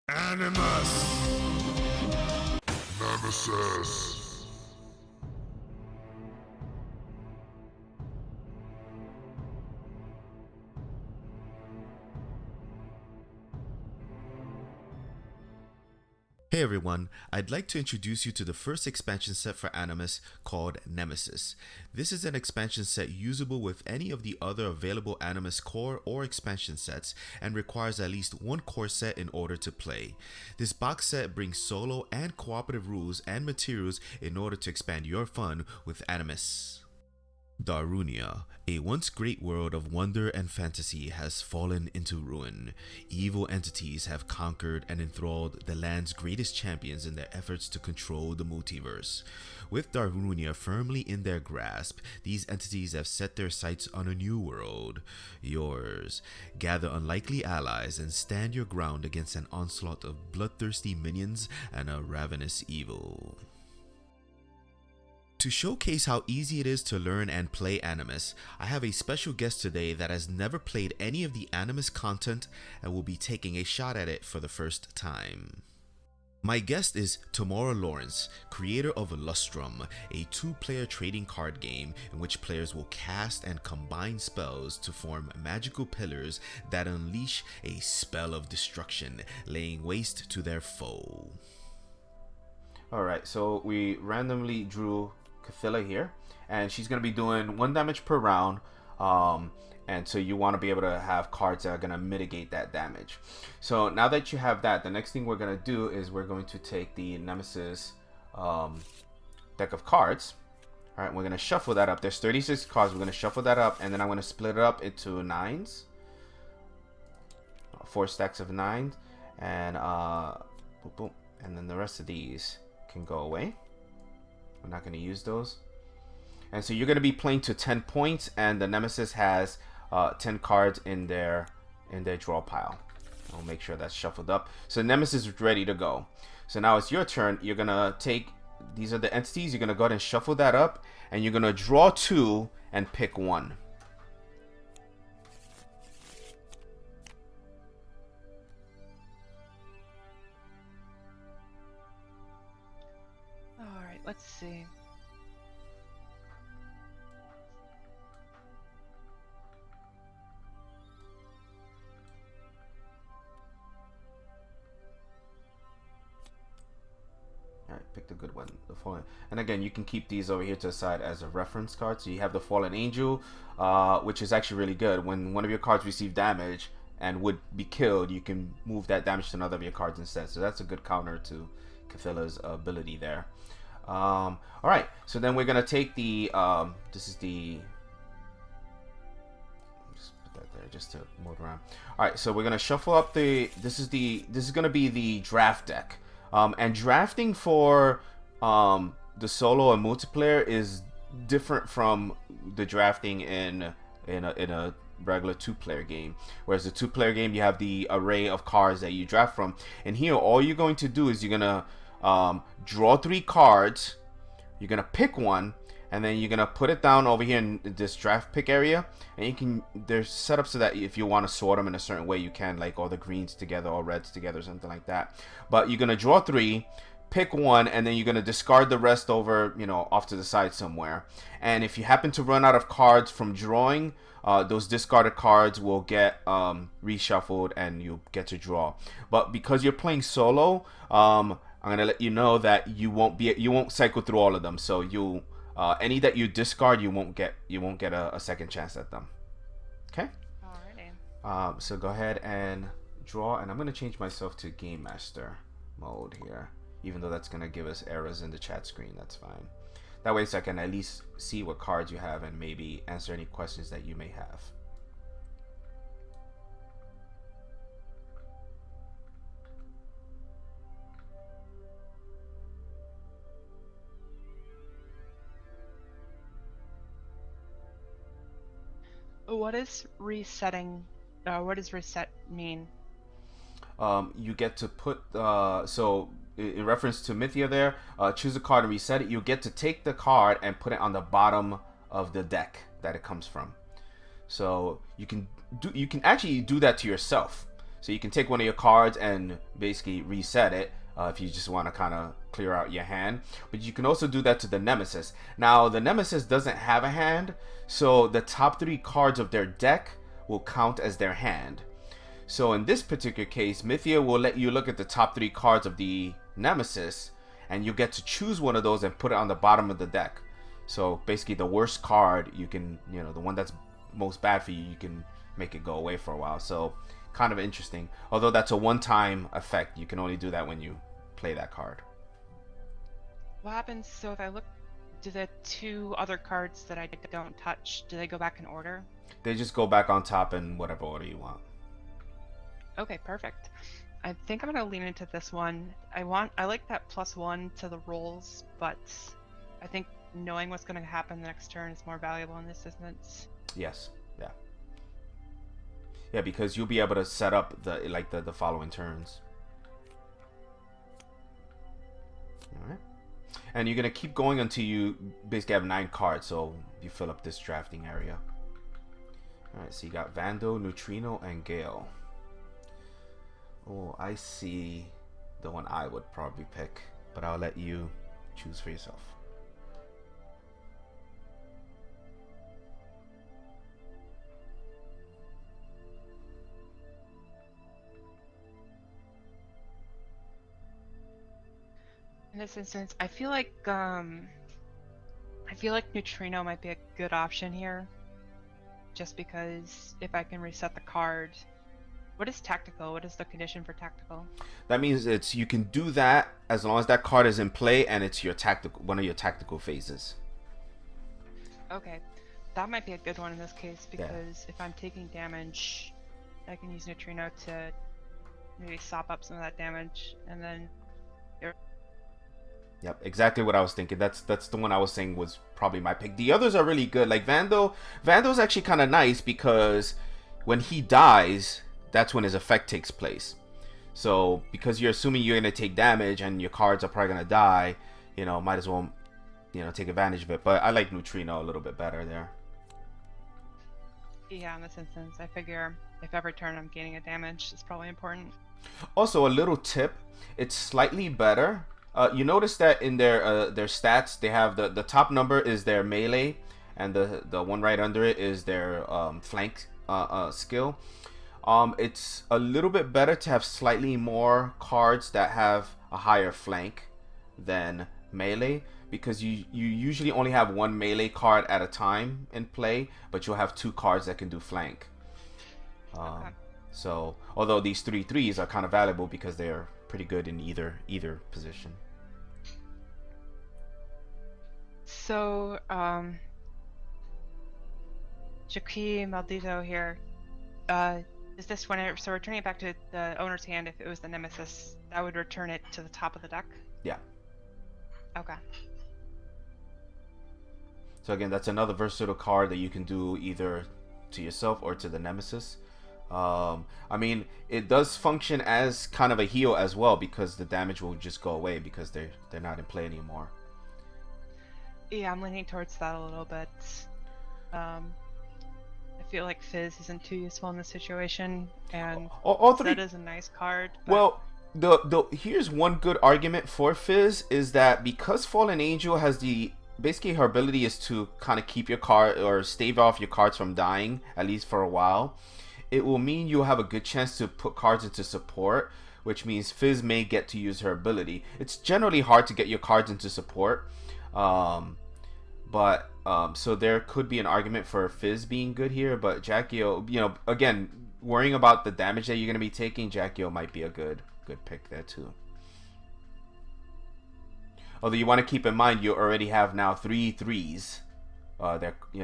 Animus! Nemesis! Hey everyone, I'd like to introduce you to the first expansion set for Animus called Nemesis. This is an expansion set usable with any of the other available Animus core or expansion sets and requires at least one core set in order to play. This box set brings solo and cooperative rules and materials in order to expand your fun with Animus. Darunia, a once great world of wonder and fantasy, has fallen into ruin. Evil entities have conquered and enthralled the land's greatest champions in their efforts to control the multiverse. With Darunia firmly in their grasp, these entities have set their sights on a new world, yours. Gather unlikely allies and stand your ground against an onslaught of bloodthirsty minions and a ravenous evil. To showcase how easy it is to learn and play Animus, I have a special guest today that has never played any of the Animus content and will be taking a shot at it for the first time. My guest is Tamora Lawrence, creator of Lustrum, a two-player trading card game in which players will cast and combine spells to form magical pillars that unleash a spell of destruction, laying waste to their foe. Alright, so we randomly drew Cathilla here, and she's going to be doing 1 damage per round, and so you want to be able to have cards that are going to mitigate that damage. So now that you have that, the next thing we're going to do is we're going to take the Nemesis deck of cards. Alright, we're going to shuffle that up. There's 36 cards. We're going to shuffle that up, and then I'm going to split it up into 9s. 4 stacks of 9s, and boom, boom. And then the rest of these can go away. We're not going to use those. And so you're going to be playing to 10 points, and the Nemesis has 10 cards in their draw pile. I'll make sure that's shuffled up. So Nemesis is ready to go. So now it's your turn. You're going to take, these are the entities. You're going to go ahead and shuffle that up, and you're going to draw 2 and pick 1. Let's see. Alright, pick the good one. The Fallen. And again, you can keep these over here to the side as a reference card. So you have the Fallen Angel, which is actually really good. When one of your cards receive damage and would be killed, you can move that damage to another of your cards instead. So that's a good counter to Cathilla's ability there. All right, so then we're gonna take the this is the, just put that there just to move around. All right, so we're gonna shuffle up the, this is gonna be the draft deck, and drafting for the solo and multiplayer is different from the drafting in a regular 2-player game. Whereas the 2-player game, you have the array of cards that you draft from, and here all you're going to do is you're gonna draw 3 cards, you're gonna pick one, and then you're gonna put it down over here in this draft pick area, and you can, there's set up so that if you want to sort them in a certain way, you can, like all the greens together or reds together, something like that. But you're gonna draw 3, pick one, and then you're gonna discard the rest over, you know, off to the side somewhere. And if you happen to run out of cards from drawing, those discarded cards will get reshuffled and you get to draw. But because you're playing solo, I'm gonna let you know that you won't cycle through all of them. So you any that you discard, you won't get a second chance at them. Okay. Alrighty. So go ahead and draw, and I'm gonna change myself to Game Master mode here, even though that's gonna give us errors in the chat screen. That's fine. That way, so I can at least see what cards you have and maybe answer any questions that you may have. What is resetting? What does reset mean? You get to put so in reference to Mythia there, choose a card and reset it. You get to take the card and put it on the bottom of the deck that it comes from. So you can actually do that to yourself. So you can take one of your cards and basically reset it if you just want to kind of clear out your hand. But you can also do that to the Nemesis. Now, the Nemesis doesn't have a hand, so the top 3 cards of their deck will count as their hand. So in this particular case, Mythia will let you look at the top 3 cards of the Nemesis, and you get to choose one of those and put it on the bottom of the deck. So basically the worst card, you can, the one that's most bad for you, you can make it go away for a while. So kind of interesting. Although that's a one-time effect. You can only do that when you play that card. What happens, so if I look, do the 2 other cards that I don't touch, do they go back in order? They just go back on top in whatever order you want. Okay, perfect. I think I'm gonna lean into this one. I like that +1 to the rolls, but I think knowing what's gonna happen the next turn is more valuable in this instance. Yes. Yeah. Yeah, because you'll be able to set up the following turns. All right. And you're gonna keep going until you basically have 9 cards, so you fill up this drafting area. All right. So you got Vandal, Neutrino, and Gale. Oh, I see the one I would probably pick, but I'll let you choose for yourself. In this instance, I feel like Neutrino might be a good option here, just because if I can reset the card. What is tactical? What is the condition for tactical? That means you can do that as long as that card is in play and it's one of your tactical phases. Okay, that might be a good one in this case because if I'm taking damage, I can use Neutrino to maybe sop up some of that damage, and then. Yep, exactly what I was thinking. That's the one I was saying was probably my pick. The others are really good. Like Vandal's actually kind of nice because when he dies, that's when his effect takes place. So because you're assuming you're gonna take damage and your cards are probably gonna die, might as well, take advantage of it. But I like Neutrino a little bit better there. Yeah, in this instance, I figure if every turn I'm gaining a damage, it's probably important. Also, a little tip: it's slightly better. You notice that in their stats, they have the top number is their melee, and the one right under it is their flank skill. It's a little bit better to have slightly more cards that have a higher flank than melee, because you usually only have one melee card at a time in play, but you'll have 2 cards that can do flank. Okay. So although these 3/3s are kind of valuable because they're pretty good in either position. So Jacqui Maldito here. Is this when so returning it back to the owner's hand, if it was the Nemesis, that would return it to the top of the deck? Yeah. Okay. So again, that's another versatile card that you can do either to yourself or to the Nemesis. I mean, it does function as kind of a heal as well, because the damage will just go away because they're not in play anymore. Yeah, I'm leaning towards that a little bit. I feel like Fizz isn't too useful in this situation, and that is a nice card. Well, here's one good argument for Fizz is that because Fallen Angel has basically her ability is to kind of keep your card or stave off your cards from dying, at least for a while. It will mean you'll have a good chance to put cards into support, which means Fizz may get to use her ability. It's generally hard to get your cards into support, so there could be an argument for Fizz being good here. But Jaccio, again, worrying about the damage that you're going to be taking, Jaccio might be a good pick there too. Although you want to keep in mind you already have now 3 3s.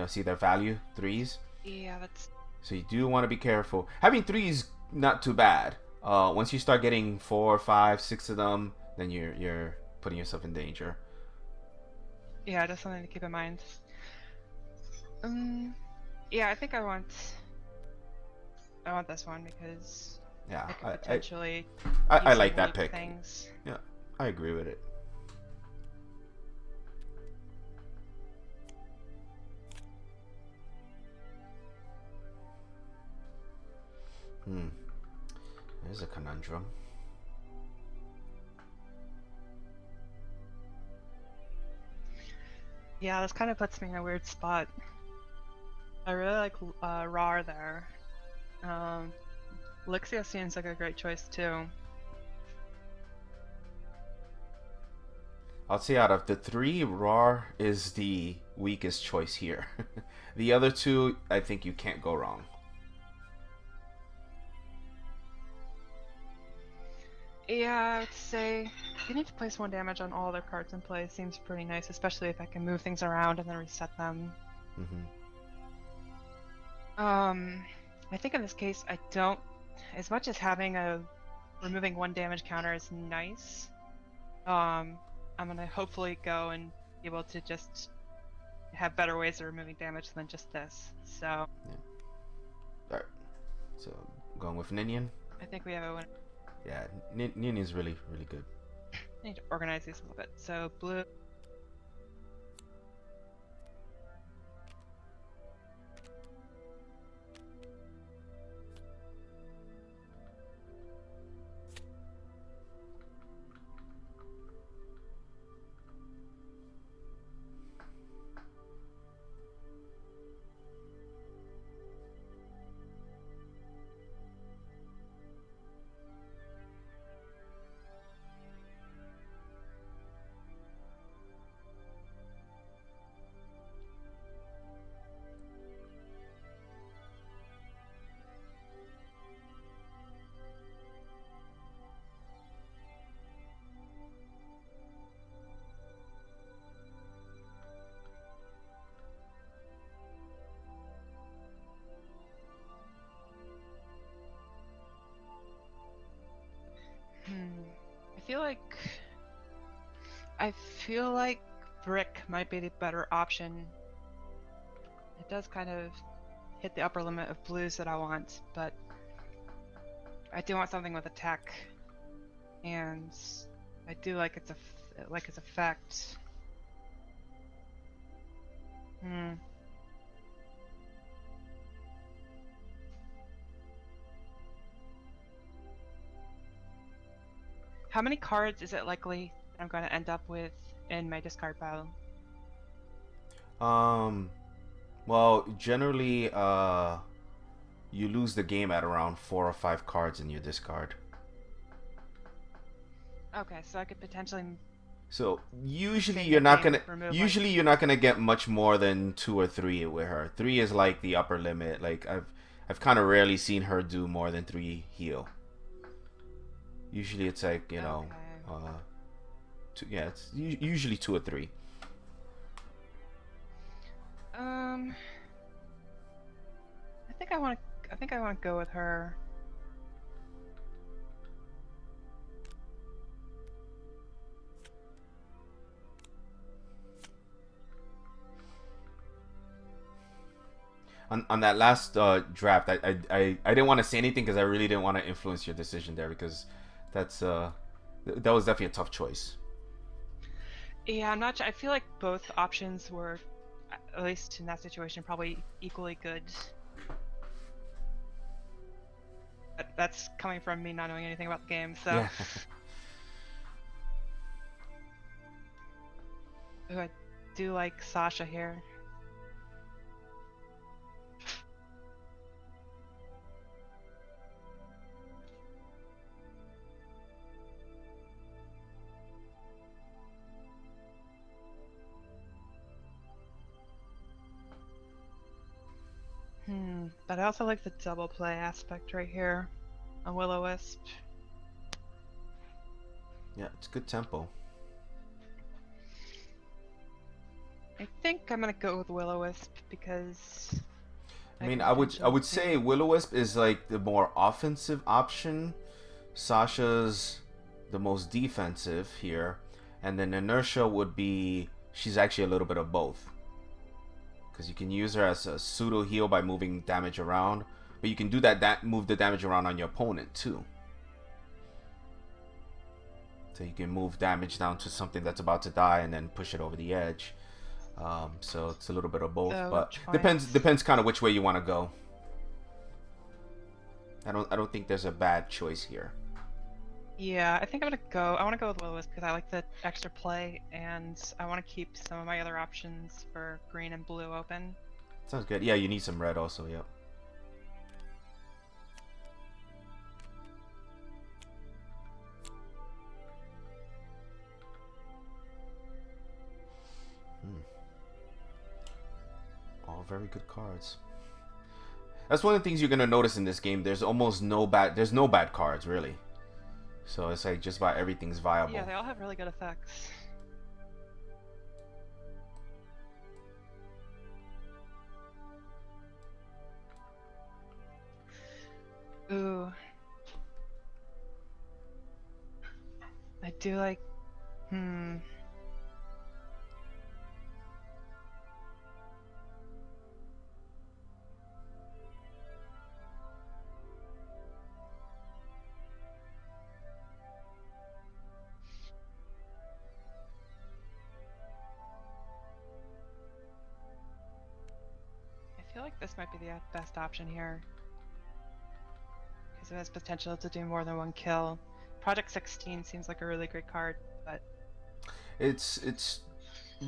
See their value 3s. Yeah, that's. So you do want to be careful. Having 3 is not too bad. Once you start getting 4, 5, 6 of them, then you're putting yourself in danger. Yeah, that's something to keep in mind. Yeah, I think I want this one because yeah, I could potentially. I like that pick. Things. Yeah, I agree with it. There's a conundrum. Yeah, this kind of puts me in a weird spot. I really like Rar there. Lixia seems like a great choice too. I'll say out of the three, Rar is the weakest choice here. The other two, I think you can't go wrong. Yeah, I would say getting to place 1 damage on all their cards in play seems pretty nice, especially if I can move things around and then reset them. Mm-hmm. I think in this case, I don't. As much as having a removing 1 damage counter is nice, I'm gonna hopefully go and be able to just have better ways of removing damage than just this. So. Yeah. All right. So going with Ninian. I think we have a win. Yeah, Ninian's really good. I need to organize these a little bit. So blue. I feel like brick might be the better option. It does kind of hit the upper limit of blues that I want, but I do want something with attack, and I do like its effect. How many cards is it likely I'm going to end up with in my discard pile? Well, generally, you lose the game at around 4 or 5 cards in your discard. Okay, so I could potentially. So usually you're not gonna get much more than 2 or 3 with her. 3 is like the upper limit. Like I've kind of rarely seen her do more than 3 heal. Usually it's like, you know, it's usually 2 or 3. I think I want to go with her. On that last draft, I didn't want to say anything because I really didn't want to influence your decision there, because that was definitely a tough choice. Yeah, I'm not sure. I feel like both options were, at least in that situation, probably equally good. That's coming from me not knowing anything about the game, so. Yeah. Ooh, I do like Sasha here. But I also like the double play aspect right here on Will-O-Wisp. Yeah, it's good tempo. I think I'm gonna go with Will-O-Wisp because I would say Will-O-Wisp is like the more offensive option. Sasha's the most defensive here, and then Inertia would be, she's actually a little bit of both. Because you can use her as a pseudo heal by moving damage around, but you can do that move the damage around on your opponent too. So you can move damage down to something that's about to die and then push it over the edge. So it's a little bit of both, but depends kind of which way you want to go. I don't think there's a bad choice here. Yeah, I think I'm gonna go. I want to go with Will-O-Wisp because I like the extra play, and I want to keep some of my other options for green and blue open. Sounds good. Yeah, you need some red also. Yep. All very good cards. That's one of the things you're gonna notice in this game. There's no bad cards really. So it's like just about everything's viable. Yeah, they all have really good effects. Ooh. I do like. I feel like this might be the best option here. Because it has potential to do more than one kill. Project 16 seems like a really great card, but It's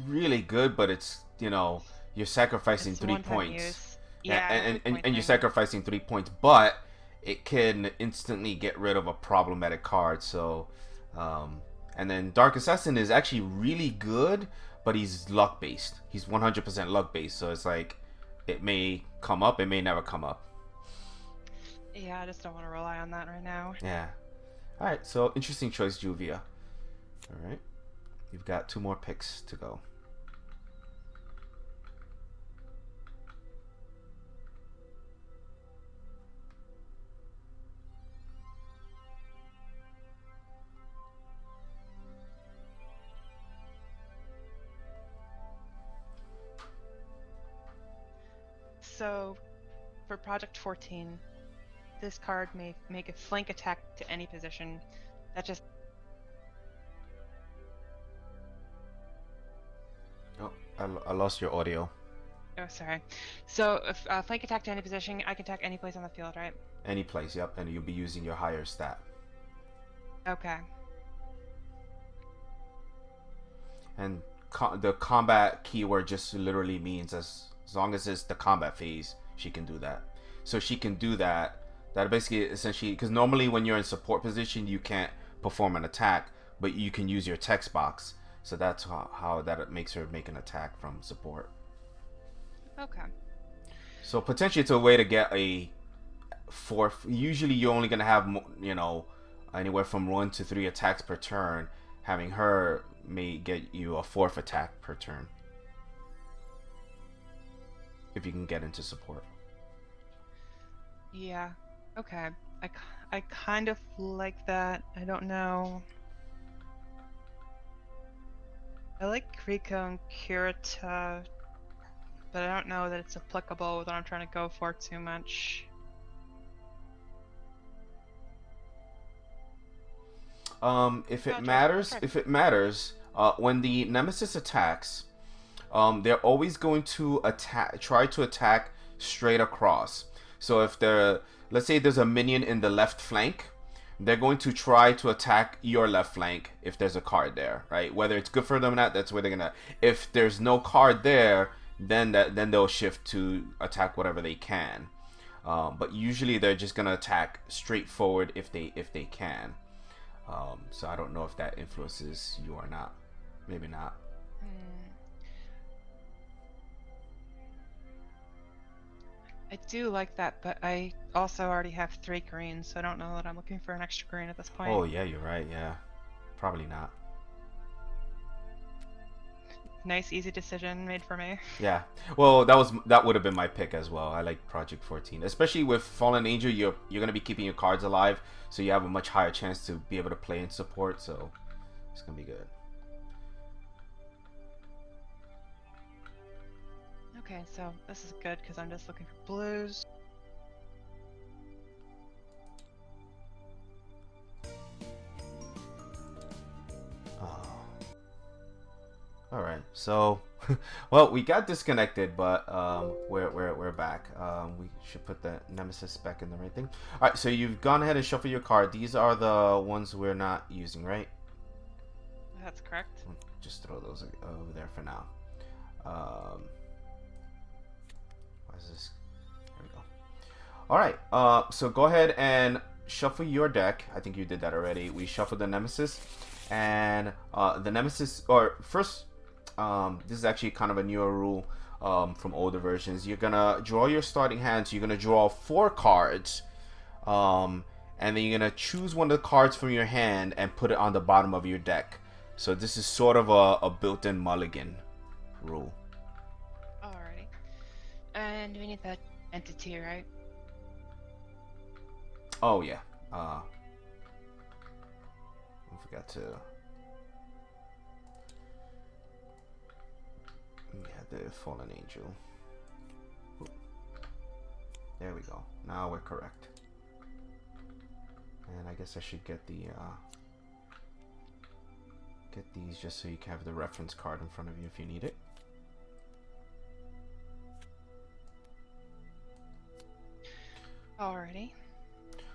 really good, but it's you're sacrificing it's 3 points. use. Yeah, And you're sacrificing 3 points, but it can instantly get rid of a problematic card. So, and then Dark Assassin is actually really good, but he's luck based. He's 100% luck based. So it's like it may come up, it may never come up. Yeah, I just don't want to rely on that right now. Yeah. All right. So interesting choice, Juvia. All right. You've got 2 more picks to go. So, for Project 14, this card may make a flank attack to any position. That just... Oh, I lost your audio. Oh, sorry. So, if flank attack to any position, I can attack any place on the field, right? Any place, yep, and you'll be using your higher stat. Okay. And the combat keyword just literally means as long as it's the combat phase, she can do that. So she can do that. That basically essentially, because normally when you're in support position, you can't perform an attack, but you can use your text box. So that's how that makes her make an attack from support. Okay. So potentially it's a way to get a fourth. Usually you're only gonna have anywhere from 1 to 3 attacks per turn. Having her may get you a 4th attack per turn if you can get into support. Yeah. Okay. I kind of like that. I don't know. I like Riko and Kirita, but I don't know that it's applicable with what I'm trying to go for too much. If it matters, when the Nemesis attacks, they're always going to try to attack straight across. So if let's say there's a minion in the left flank, they're going to try to attack your left flank if there's a card there, right? Whether it's good for them or not, that's where they're gonna. If there's no card there, then they'll shift to attack whatever they can. But usually they're just gonna attack straight forward if they can. So I don't know if that influences you or not. Maybe not. I do like that, but I also already have 3 greens, so I don't know that I'm looking for an extra green at this point. Oh yeah, you're right. Yeah, probably not. Nice, easy decision made for me. Yeah. Well, that would have been my pick as well. I like Project 14, especially with Fallen Angel. You're gonna be keeping your cards alive, so you have a much higher chance to be able to play in support. So it's gonna be good. Okay, so this is good because I'm just looking for blues. All right. So Well, we got disconnected, but we're back. We should put the Nemesis back in the right thing. All right, so you've gone ahead and shuffled your card. These are the ones we're not using, right? That's correct. Just throw those over there for now. Why is this? There we go. All right. So go ahead and shuffle your deck. I think you did that already. We shuffled the Nemesis, and the Nemesis. Or first, this is actually kind of a newer rule from older versions. You're gonna draw your starting hand. So you're gonna draw 4 cards, and then you're gonna choose one of the cards from your hand and put it on the bottom of your deck. So this is sort of a built-in mulligan rule. Alrighty. And we need that entity, right? Oh yeah. I forgot to. We had the fallen angel. Ooh. There we go. Now we're correct. And I guess I should get the get these just so you can have the reference card in front of you if you need it. Alrighty.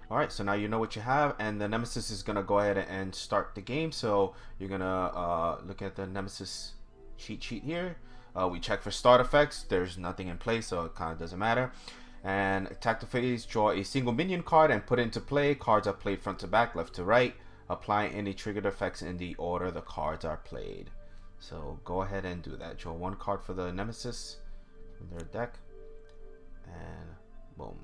Alright, so now you know what you have, and the Nemesis is going to go ahead and start the game. So you're going to look at the Nemesis cheat sheet here. We check for start effects. There's nothing in place, so it kind of doesn't matter. And attack the phase, draw a single minion card and put it into play. Cards are played front to back, left to right. Apply any triggered effects in the order the cards are played. So go ahead and do that. Draw 1 card for the Nemesis from their deck. And boom.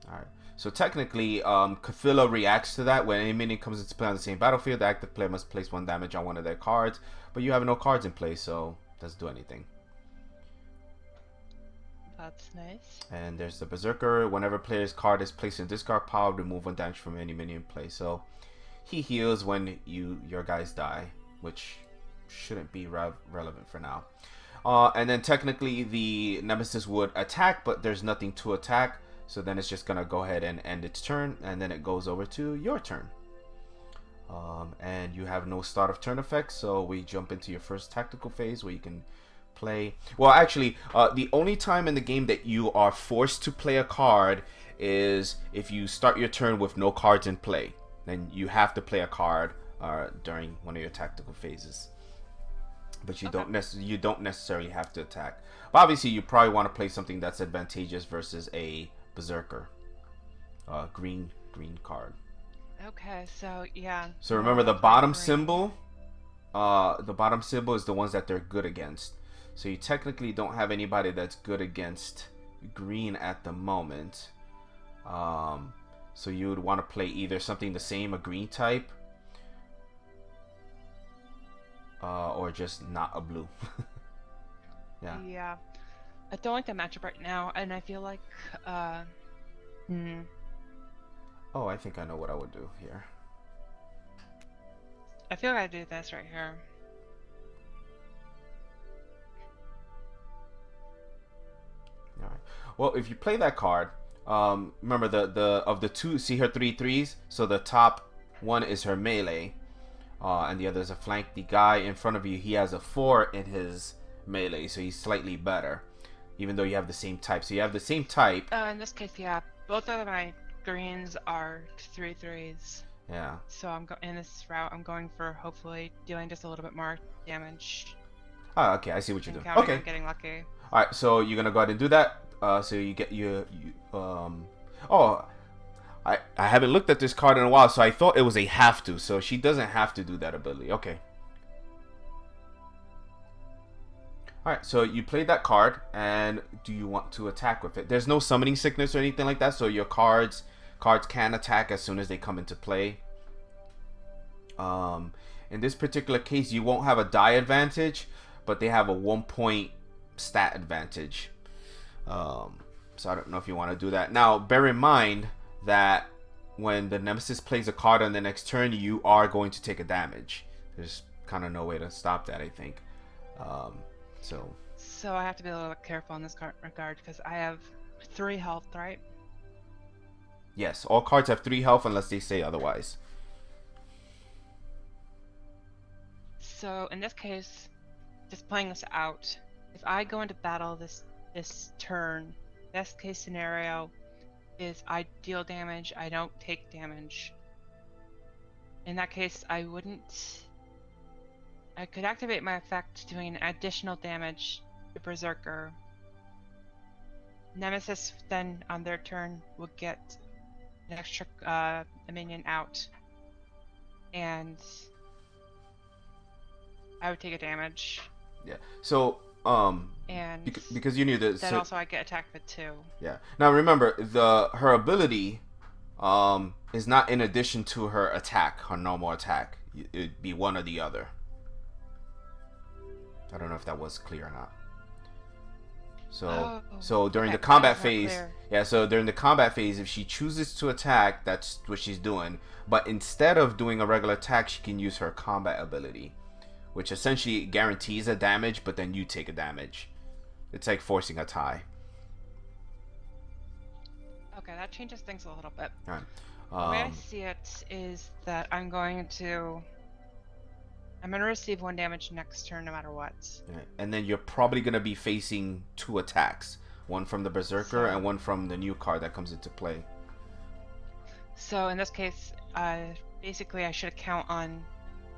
Alright, so technically, Cthulhu reacts to that. When any minion comes into play on the same battlefield, the active player must place 1 damage on one of their cards. But you have no cards in play, so it doesn't do anything. That's nice. And there's the Berserker. Whenever a player's card is placed in discard pile, remove 1 damage from any minion in play. So he heals when your guys die, which shouldn't be relevant for now. And then technically, the Nemesis would attack, but there's nothing to attack. So then it's just going to go ahead and end its turn, and then it goes over to your turn. And you have no start of turn effects, so we jump into your first tactical phase where you can play. Well, actually, the only time in the game that you are forced to play a card is if you start your turn with no cards in play. Then you have to play a card during one of your tactical phases. But you don't necessarily have to attack. But obviously, you probably want to play something that's advantageous versus a Berserker. Green card. Okay, so yeah. So remember the bottom symbol. The bottom symbol is the ones that they're good against. So you technically don't have anybody that's good against green at the moment. So you would want to play either something the same, a green type, or just not a blue. Yeah. Yeah. I don't like the matchup right now, and I feel like, Oh, I think I know what I would do here. I feel like I do this right here. All right. Well, if you play that card, remember the of the 2, see her 3 threes. So the top one is her melee, and the other is a flank. The guy in front of you, he has a 4 in his melee, so he's slightly better, even though you have the same type. So you have the same type. In this case, yeah, both of my greens are 3/3s. Yeah. So in this route, I'm going for hopefully dealing just a little bit more damage. Oh, okay, I see what you're doing. Okay. Okay. Getting lucky. All right, so you're gonna go ahead and do that. So you get Oh, I haven't looked at this card in a while, so I thought it was a have to. So she doesn't have to do that ability. Okay. Alright, so you played that card, and do you want to attack with it? There's no summoning sickness or anything like that, so your cards can attack as soon as they come into play. In this particular case, you won't have a die advantage, but they have a 1-point stat advantage. So I don't know if you want to do that. Now, bear in mind that when the Nemesis plays a card on the next turn, you are going to take a damage. There's kind of no way to stop that, I think. So I have to be a little careful in this regard because I have 3 health, right? Yes, all cards have 3 health unless they say otherwise. So in this case, just playing this out. If I go into battle this turn, best case scenario is I deal damage, I don't take damage. In that case, I could activate my effect doing additional damage to Berserker. Nemesis then on their turn would get an extra minion out, and I would take a damage. Yeah. So And because you knew that. then So, also I get attacked with 2. yeah. Now remember, her ability is not in addition to her attack, her normal attack. It'd be one or the other. I don't know if that was clear or not. So during the combat phase, so during the combat phase, if she chooses to attack, that's what she's doing. But instead of doing a regular attack, she can use her combat ability, which essentially guarantees a damage, but then you take a damage. It's like forcing a tie. Okay, that changes things a little bit. All right. The way I see it is that I'm going to receive 1 damage next turn no matter what. Yeah. And then you're probably going to be facing 2 attacks. One from the Berserker and one from the new card that comes into play. So in this case, basically I should count on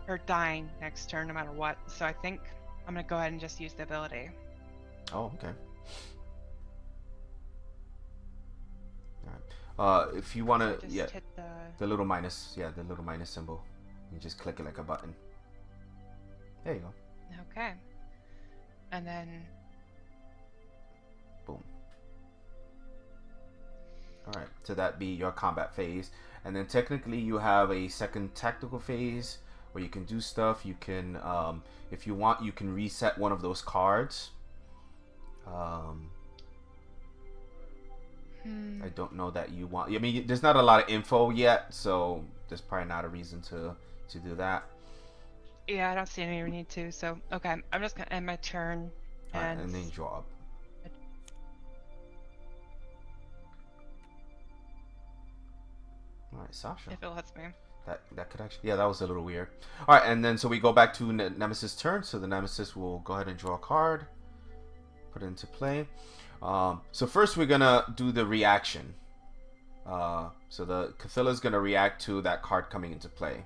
her dying next turn no matter what. So I think I'm going to go ahead and just use the ability. Oh, okay. If you want to, hit the little minus, the little minus symbol. You just click it like a button. There you go. Okay. And then... boom. Alright, so that be your combat phase. And then technically you have a second tactical phase where you can do stuff. You can, if you want, you can reset one of those cards. I don't know that you want... I mean, there's not a lot of info yet, so there's probably not a reason to do that. Yeah, I don't see any need to, so okay. I'm just gonna end my turn and then draw up. Alright, Sasha. If it lets me. That could actually... yeah, that was a little weird. Alright, and then so we go back to Nemesis' turn. So the Nemesis will go ahead and draw a card. Put it into play. So first we're gonna do the reaction. So the Cathilla is gonna react to that card coming into play.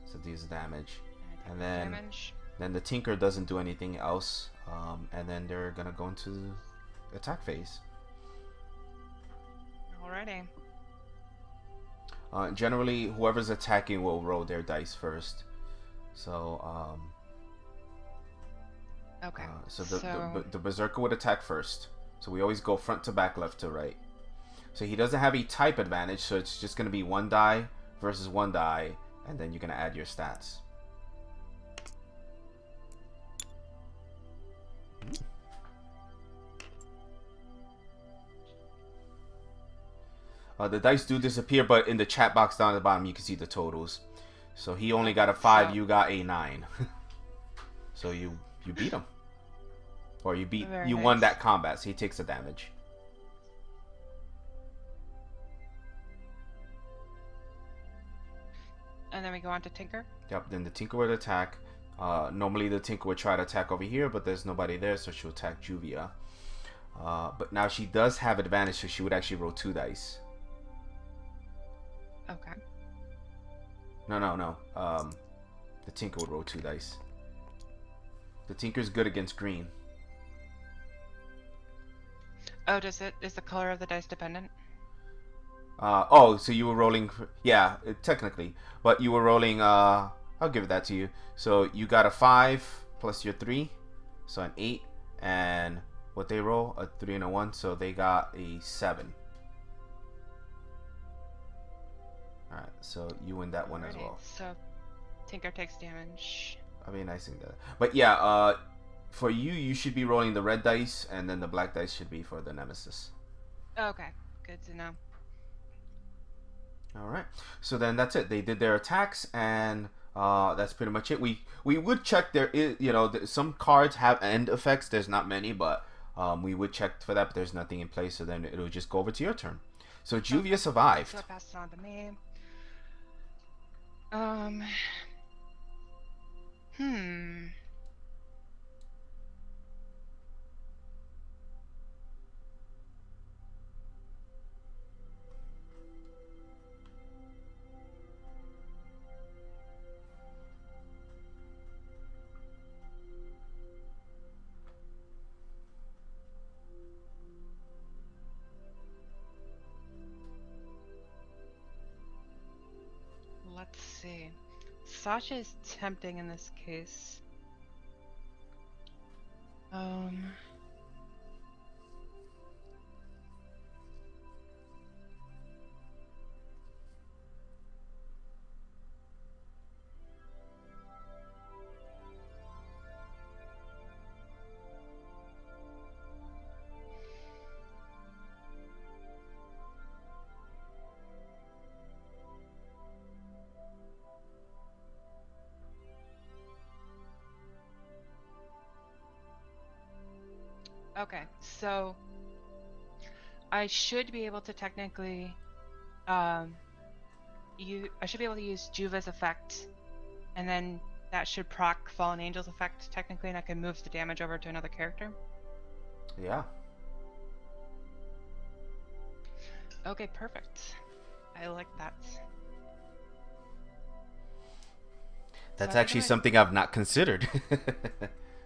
So deals damage. And then the Tinker doesn't do anything else. And then they're gonna go into attack phase. Alrighty. Generally, whoever's attacking will roll their dice first. So, okay. So the Berserker would attack first. So we always go front to back, left to right. So he doesn't have a type advantage, so it's just going to be 1 die versus 1 die, and then you're going to add your stats. The dice do disappear, but in the chat box down at the bottom, you can see the totals. So he only got a 5, you got a 9. So you beat him. Or you won that combat, so he takes the damage. And then we go on to Tinker? Yep, then the Tinker would attack. Normally the Tinker would try to attack over here, but there's nobody there, so she'll attack Juvia. But now she does have advantage, so she would actually roll 2 dice. Okay. No. The Tinker would roll 2 dice. The Tinker's good against green. Oh, is the color of the dice dependent? So you were rolling... yeah, technically. But you were rolling... I'll give that to you. So you got a 5 plus your 3. So an 8. And what they roll? A 3 and a 1. So they got a 7. Alright, so you win that one as well. So Tinker takes damage. That'd be a nice thing to... but yeah, for you should be rolling the red dice, and then the black dice should be for the Nemesis. Okay, good to know. Alright, so then that's it. They did their attacks, and that's pretty much it. We would check there is, some cards have end effects. There's not many, but we would check for that, but there's nothing in place, so then it'll just go over to your turn. So Juvia survived. So I passed it on to me. let's see. Sasha is tempting in this case. Okay, so I should be able to technically, I should be able to use Juva's effect, and then that should proc Fallen Angel's effect technically, and I can move the damage over to another character. Yeah. Okay, perfect. I like that. That's So actually something I've not considered.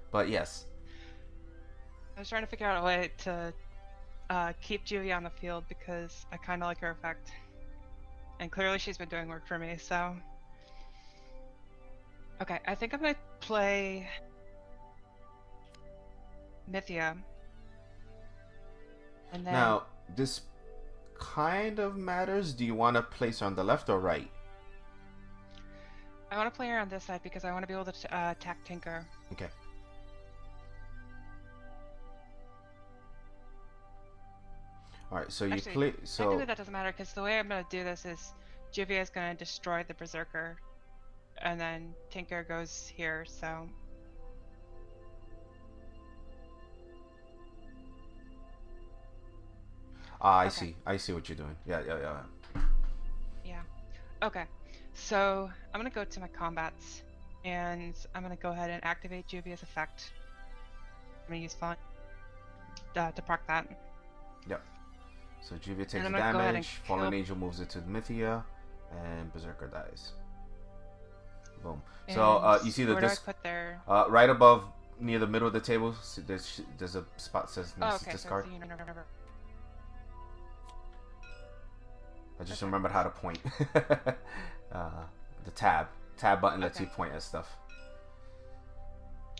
But yes. I was trying to figure out a way to keep Juvia on the field because I kind of like her effect. And clearly she's been doing work for me, so... Okay, I think I'm going to play Mythia. And then... Now, this kind of matters. Do you want to place her on the left or right? I want to play her on this side because I want to be able to attack Tinker. Okay. Alright, so Actually, you play... So technically that doesn't matter because the way I'm going to do this is Juvia is going to destroy the Berserker. And then Tinker goes here, so... I Okay. see. I see what you're doing. Yeah. Yeah. Okay. So I'm gonna go to my combats, and I'm gonna go ahead and activate Juvia's effect. I'm gonna use Fallen to proc that. Yep. So Juvia takes I'm the gonna go ahead and damage, Fallen kill- Angel moves it to Mythia, and Berserker dies. Boom. So And you see the where do I disc put their? right above near the middle of the table. There's a spot that says Oh, Nemesis okay. discard. So it's I just Okay. remembered how to point. The tab button lets you Okay. point at stuff.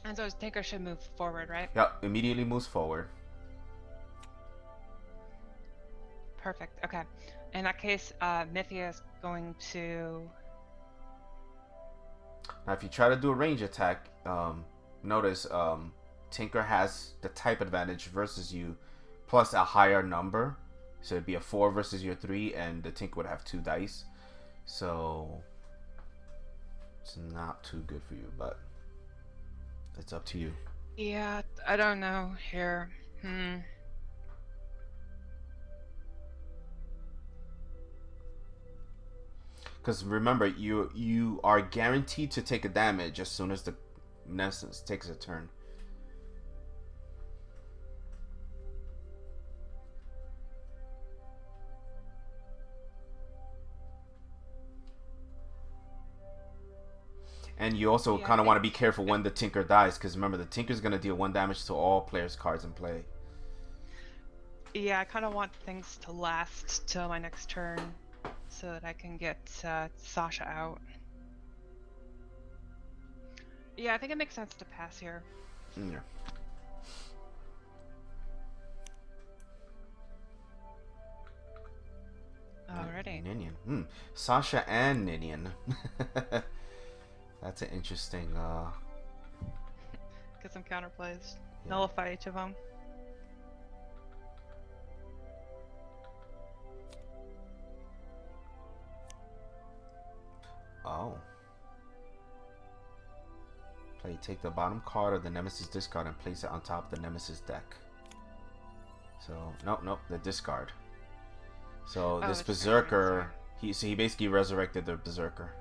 And so Tinker should move forward, right? Yep, immediately moves forward. Perfect. Okay. In that case, Mythia is going to. Now, if you try to do a range attack, notice Tinker has the type advantage versus you, plus a higher number. So it'd be a 4 versus your 3, and the Tinker would have 2 dice. So it's not too good for you, but it's up to you. Yeah, I don't know here. Because remember, you are guaranteed to take a damage as soon as the Nemesis takes a turn. And you also Yeah, kind I of want to think- be careful when the Tinker dies, because remember, the Tinker's going to deal 1 damage to all players' cards in play. Yeah, I kind of want things to last till my next turn, so that I can get Sasha out. Yeah, I think it makes sense to pass here. Yeah. Alrighty. Ninian. Sasha and Ninian. That's an interesting. Get some counterplays. Yeah. Nullify each of them. Oh. Take the bottom card of the Nemesis discard and place it on top of the Nemesis deck. So nope, the discard. So Oh, this it's Berserker, sorry. he basically resurrected the Berserker.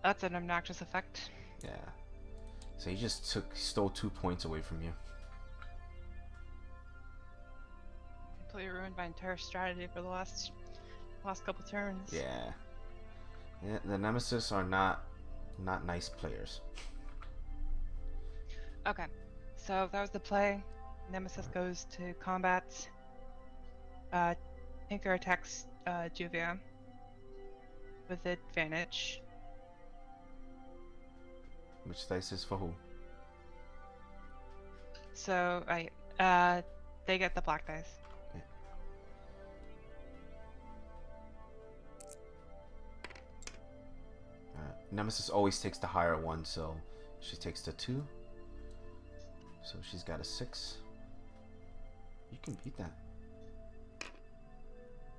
That's an obnoxious effect. Yeah. So he just stole 2 points away from you. Completely ruined my entire strategy for the last couple turns. Yeah. Yeah, the Nemesis are not nice players. Okay, so that was the play. Nemesis goes to combat. Tinker attacks Juvia with advantage. Which dice is for who? So they get the black dice. Okay. Nemesis always takes the higher one, so she takes the 2. So she's got a 6. You can beat that.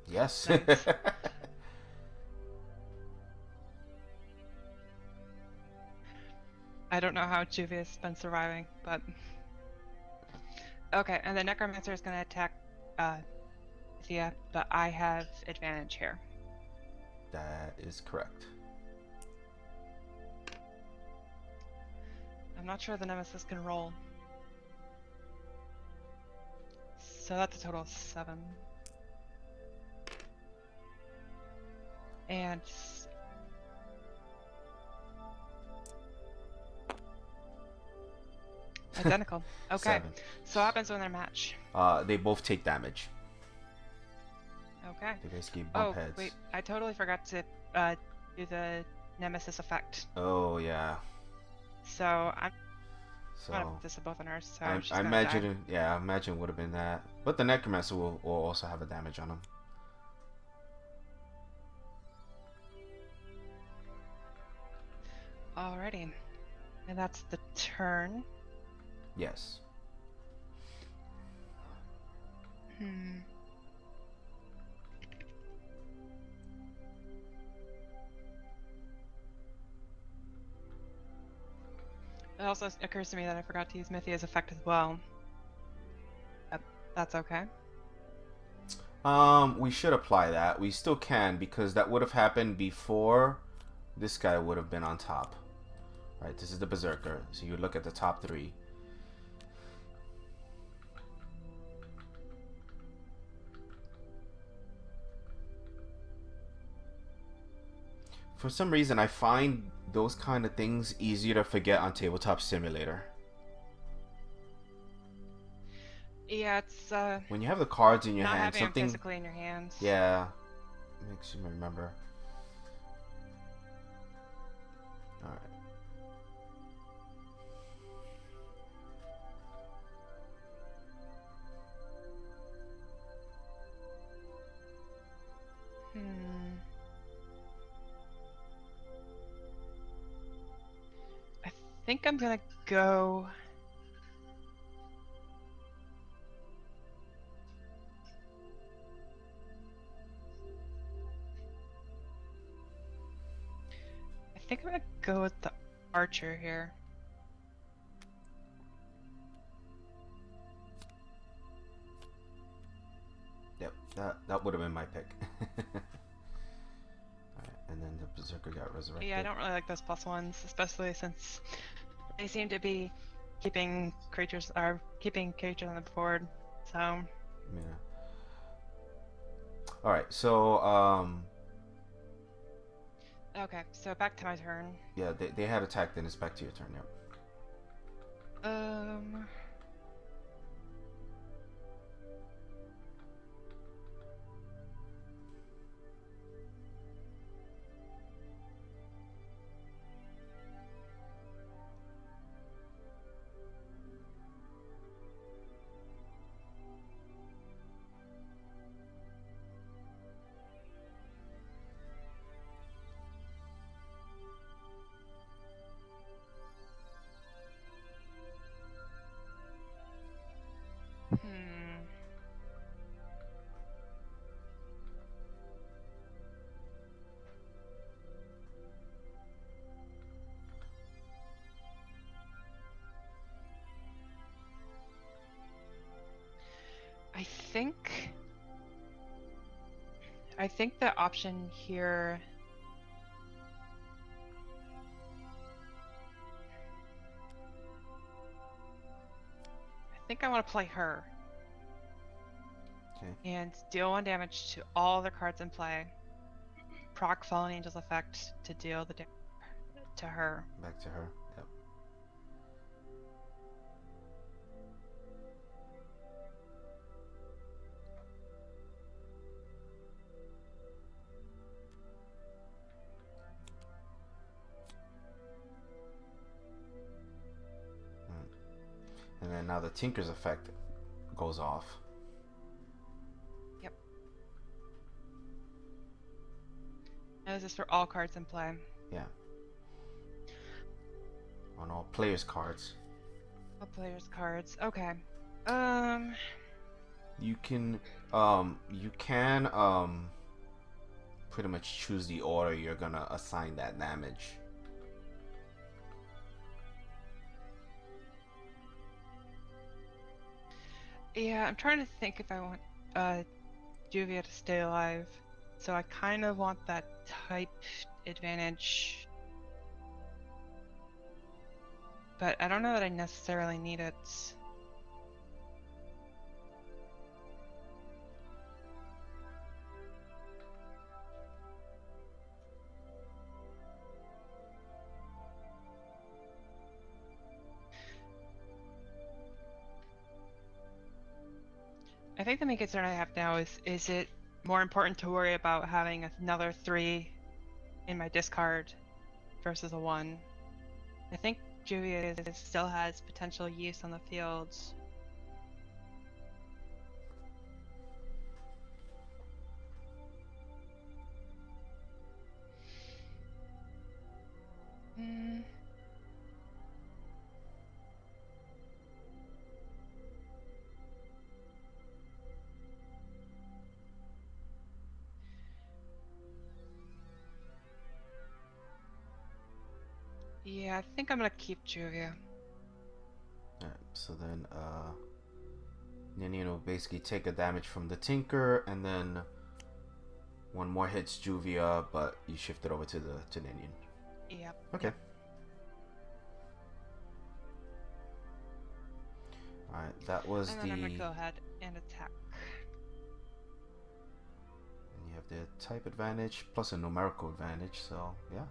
Yes. Nice. I don't know how Juvia's been surviving, but okay. And the Necromancer is going to attack Thea, but I have advantage here. That is correct. I'm not sure the Nemesis can roll. So that's a total of 7. And identical. Okay. 7. So what happens when they're matched? They both take damage. Okay. They basically bump Oh, heads. wait. I totally forgot to do the Nemesis effect. Oh yeah. So I'm gonna So put this above on her, so she's I gonna imagine die. it, yeah, I imagine it would have been that. But the Necromancer will also have a damage on him. Alrighty. And that's the turn. Yes. Hmm. It also occurs to me that I forgot to use Mythia's effect as well. That's okay. We should apply that. We still can because that would have happened before this guy would have been on top. Right, this is the Berserker. So you look at the top 3. For some reason, I find those kind of things easier to forget on Tabletop Simulator. Yeah, it's When you have the cards in your not hand, having them something, physically in your hands. yeah, makes you remember. All right. I think I'm gonna go. I think I'm gonna go with the archer here. Yep, that would have been my pick. Alright, and then the Berserker got resurrected. Yeah, I don't really like those +1s, especially since they seem to be keeping creatures on the board. So Yeah. Alright, so okay, so back to my turn. yeah, they had attacked, then it's back to your turn, yep. I think the option here. I think I want to play her. Okay. And deal 1 damage to all the cards in play. Proc Fallen Angel's effect to deal the damage to her. Back to her, yep. now the Tinker's effect goes off. Yep. And this is for all cards in play. Yeah. On all players' cards. All players' cards. Okay. You can pretty much choose the order you're gonna assign that damage. Yeah, I'm trying to think if I want Juvia to stay alive. So I kind of want that type advantage. But I don't know that I necessarily need it. I think the main concern I have now is it more important to worry about having another 3 in my discard versus a 1? I think Juvia still has potential use on the field. Yeah, I think I'm gonna keep Juvia. Alright, so then Ninian will basically take a damage from the Tinker, and then one more hits Juvia, but you shift it over to Ninian. Yeah. Okay. Alright, that was and then I'm gonna go ahead and attack. And you have the type advantage plus a numerical advantage, so yeah.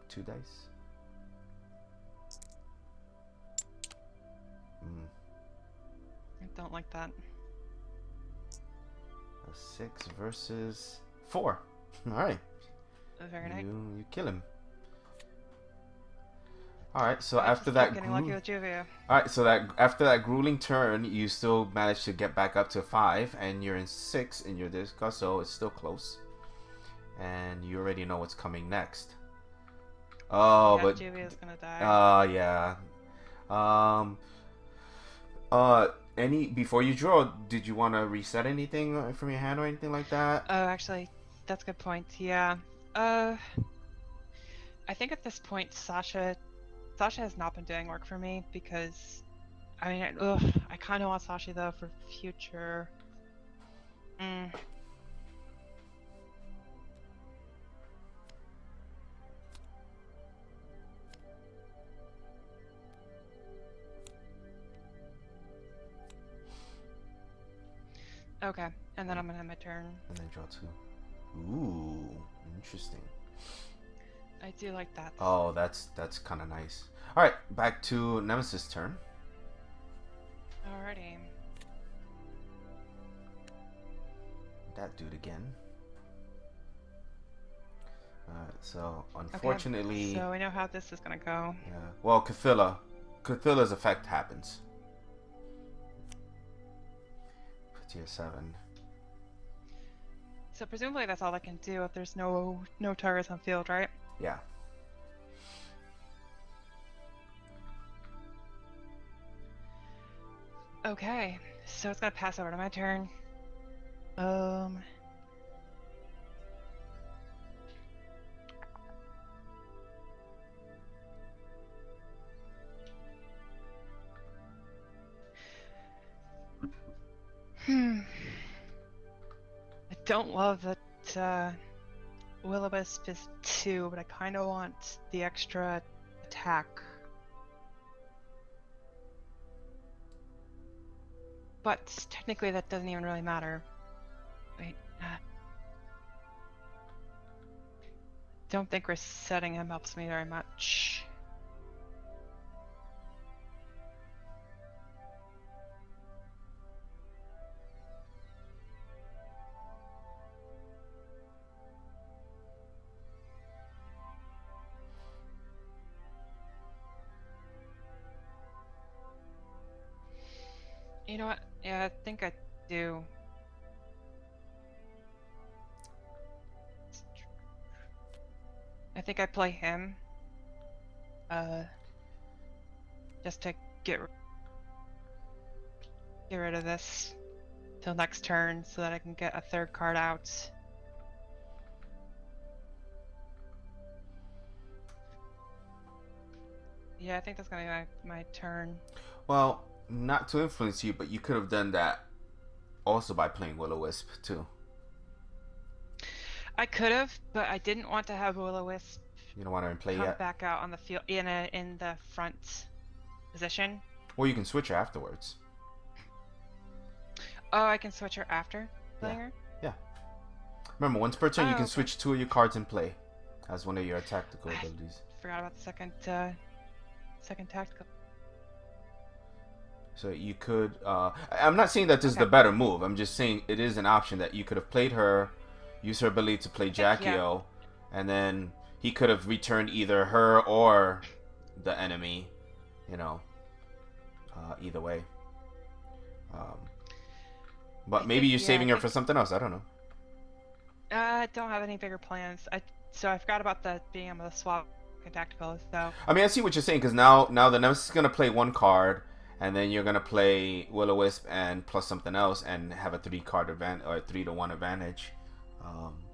2 dice. I don't like that. A 6 versus 4. Alright. Very nice. You kill him. Alright, so Alright, after just that keep getting lucky with Juvia. Alright, so that after that grueling turn, you still manage to get back up to 5, and you're in 6 in your discard, so it's still close. And you already know what's coming next. Oh, yeah, but Juvia's gonna die. yeah. Any before you draw, did you want to reset anything from your hand or anything like that? Oh, actually, that's a good point. Yeah. I think at this point, Sasha has not been doing work for me because, I mean, I kind of want Sasha though for future. Okay, and then I'm gonna have my turn. And then draw 2. Ooh, interesting. I do like that. Oh, that's kind of nice. All right, back to Nemesis' turn. Alrighty. That dude again. So unfortunately. Okay, so we know how this is gonna go. Yeah. Well, Cathilla's effect happens. Tier 7. So presumably that's all I can do if there's no targets on field, right? Yeah. Okay, so it's gonna pass over to my turn. I don't love that Will-O-Wisp is 2, but I kind of want the extra attack. But technically that doesn't even really matter. Wait. Don't think resetting him helps me very much. You know what? Yeah, I think I do. I think I play him. Just to get rid of this till next turn, so that I can get a third card out. Yeah, I think that's gonna be my turn. Well, not to influence you, but you could have done that also by playing Will-O-Wisp too. I could have, but I didn't want to have Will-O-Wisp You don't want to play come yet? back out on the field in the front position. Or you can switch her afterwards. Oh, I can switch her after playing Yeah. her? Yeah. Remember, once per turn, you Oh, can okay. switch 2 of your cards in play as one of your tactical abilities. Forgot about the second tactical. So you could. I'm not saying that this is the better move. I'm just saying it is an option that you could have played her, use her ability to play Jackie-O, and then he could have returned either her or the enemy. You know, either way. But maybe you're saving her for something else. I don't know. I don't have any bigger plans. So I forgot about the being able to swap tacticals. So I mean, I see what you're saying because now the Nemesis is gonna play one card, and then you're gonna play Will-O-Wisp and plus something else, and have a 3-card advantage or 3-to-1 advantage.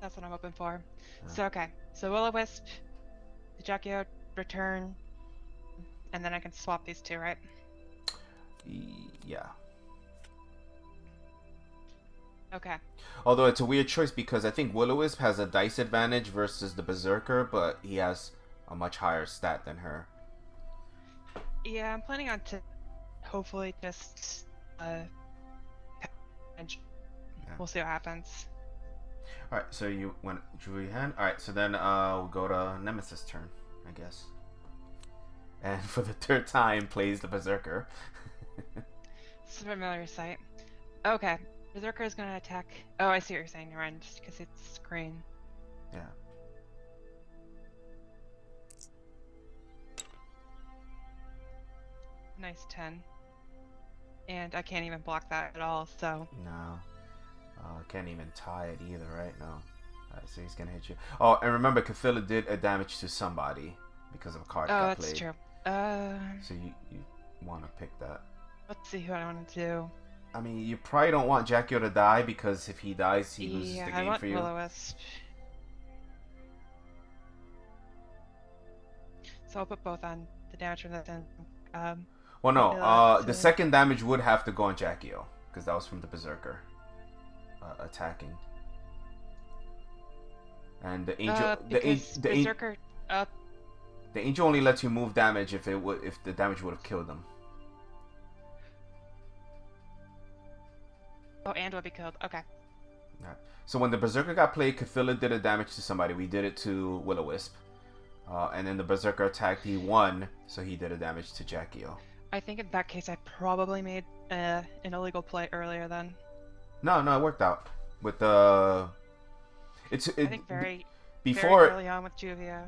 that's what I'm hoping for. Yeah. So okay, so Will-O-Wisp, the Jackie-O return, and then I can swap these two, right? Yeah. Okay. Although it's a weird choice because I think Will-O-Wisp has a dice advantage versus the Berserker, but he has a much higher stat than her. Yeah, I'm planning on to hopefully just we'll see what happens. Alright, so you drew your hand. Alright, so then we'll go to Nemesis' turn, I guess. And for the third time plays the Berserker. It's a familiar sight. Okay. Berserker is going to attack. Oh, I see what you're saying, Ryan, just because it's green. Yeah. Nice 10. And I can't even block that at all, so. No. Can't even tie it either, right? No. Alright, so he's going to hit you. Oh, and remember, Cthulhu did a damage to somebody because of a card that got played. Oh, that's true. So you want to pick that. Let's see who I want to do. I mean, you probably don't want Jackie-O to die because if he dies, he loses the game for you. Yeah, I want Will-O-Wisp. So I'll put both on the damage from that. Well, no. The second damage would have to go on Jackie-O because that was from the Berserker attacking. And the angel, Berserker. The angel only lets you move damage if the damage would have killed them. Oh, and would be killed. Okay. Right. So when the Berserker got played, Cthulhu did a damage to somebody. We did it to Will-O-Wisp. And then the Berserker attacked, he won, so he did a damage to Jackie-O. I think in that case I probably made an illegal play earlier then. No, it worked out. With the... I think very early on with Juvia.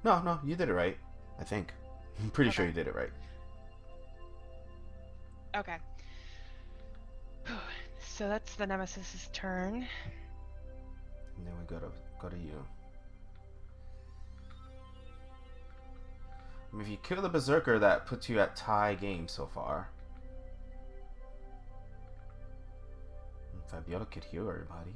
No, you did it right. I think. I'm pretty sure you did it right. Okay. So that's the Nemesis' turn. And then we go to you. I mean, if you kill the Berserker, that puts you at tie game so far. And Fabiola could heal everybody.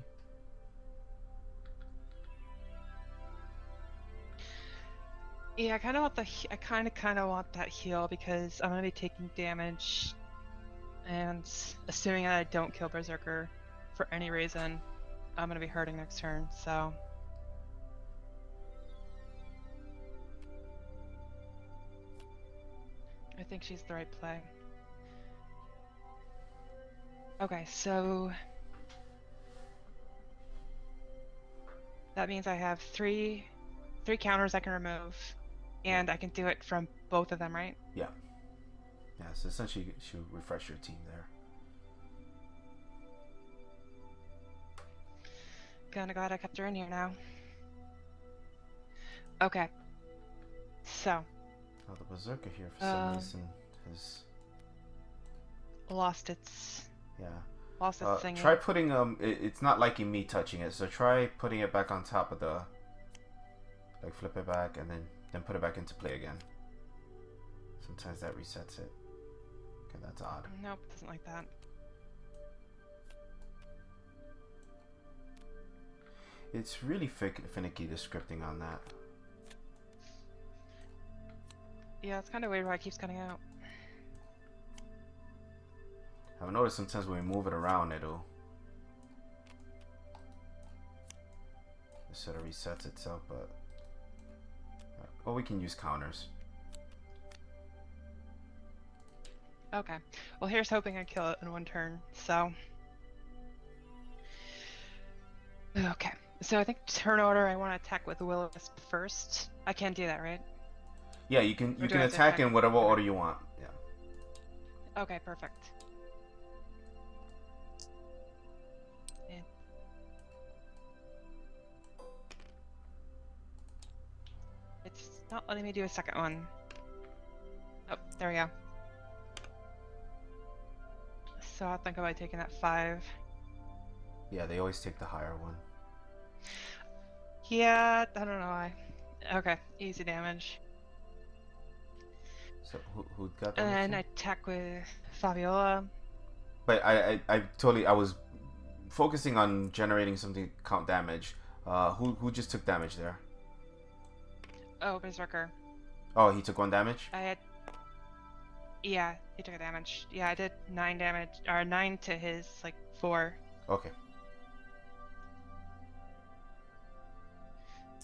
Yeah, I kind of want that heal because I'm gonna be taking damage. And assuming that I don't kill Berserker for any reason, I'm going to be hurting next turn, so. I think she's the right play. Okay, so. That means I have three counters I can remove, and I can do it from both of them, right? Yeah. Yeah, so essentially you should refresh your team there. Kinda glad I kept her in here now. Okay. So. Oh, the Berserker here for some reason has lost its Yeah. thingy. Try putting it's not liking me touching it, so try putting it back on top of the, like flip it back and then put it back into play again. Sometimes that resets it. Okay, that's odd. Nope, doesn't like that. It's really finicky, the scripting on that. Yeah, it's kind of weird why it keeps cutting out. I've noticed sometimes when we move it around, it sort of resets itself, but well, we can use counters. Okay. Well, here's hoping I kill it in one turn. So. Okay. So I think turn order, I want to attack with Will-O-Wisp first. I can't do that, right? Yeah, you can attack in whatever order you want. Yeah. Okay, perfect. Yeah. It's not letting me do a second one. Oh, there we go. So I'll think about taking that 5. Yeah, they always take the higher one. Yeah, I don't know why. Okay, easy damage. So who got that? And then I attack with Fabiola. But I was focusing on generating something to count damage. Who just took damage there? Oh, Berserker. Oh, he took 1 damage? Yeah, he took a damage. Yeah, I did 9 damage, or 9 to his, 4. Okay.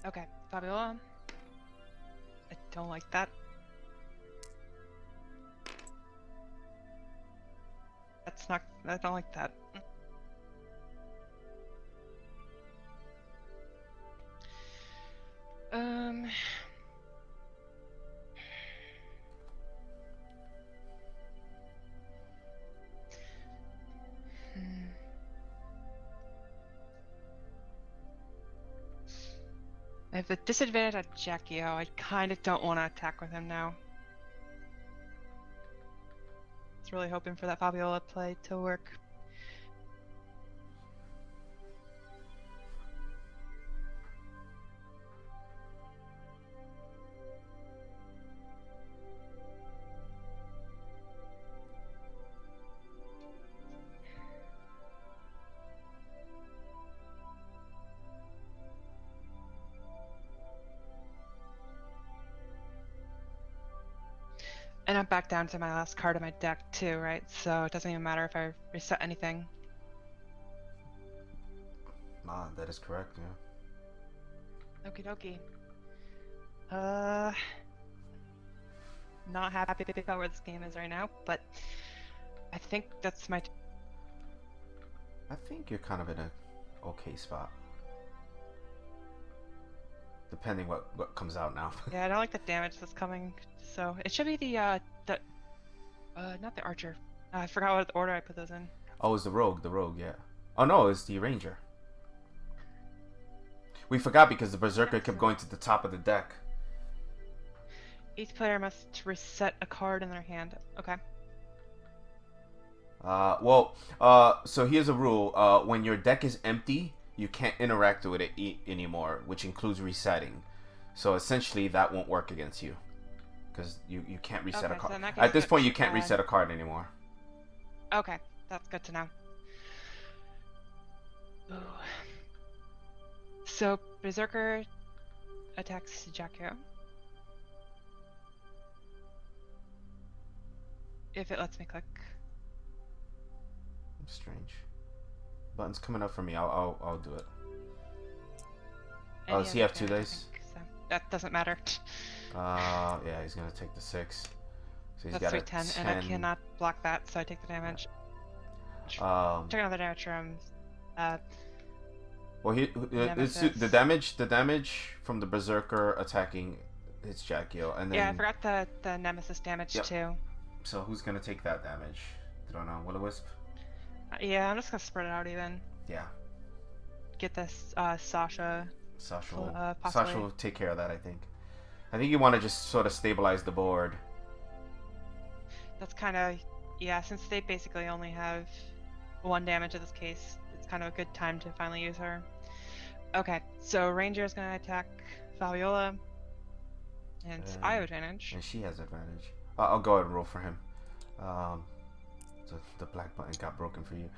Okay, Fabiola. I don't like that. I don't like that. I have the disadvantage on Jackie-O. I kind of don't want to attack with him now. I was really hoping for that Fabiola play to work. And I'm back down to my last card of my deck too, right? So it doesn't even matter if I reset anything. Ah, that is correct, yeah. Okie dokie. Not happy about where this game is right now, but I think that's my... I think you're kind of in a okay spot. Depending what comes out now. Yeah, I don't like the damage that's coming, so it should be the not the archer. I forgot what order I put those in. Oh, it's the rogue, yeah. Oh no, it's the ranger. We forgot because the berserker kept going to the top of the deck. Each player must reset a card in their hand. Okay. So here's a rule. When your deck is empty, you can't interact with it anymore, which includes resetting. So essentially, that won't work against you. Because you can't reset a card. So at this point, you can't reset a card anymore. Okay, that's good to know. Ooh. So, Berserker attacks Jacko. If it lets me click. Strange. Button's coming up for me. I'll do it. Oh, does he have 2 dice? So. That doesn't matter. Yeah, he's gonna take the 6. So he's got a 10, and I cannot block that, so I take the damage. Take another damage from. Well, the damage from the berserker attacking hits Jackie-O, and then. Yeah, I forgot the Nemesis damage too. So who's gonna take that damage? I don't know. Will-O-Wisp? Yeah, I'm just gonna spread it out even. Yeah. Get this Sasha. Sasha will take care of that, I think. I think you want to just sort of stabilize the board. That's kind of Yeah, since they basically only have 1 damage in this case, it's kind of a good time to finally use her. Okay, so Ranger is going to attack Fabiola, and I have advantage. And she has advantage. I'll go ahead and roll for him. So the black button got broken for you.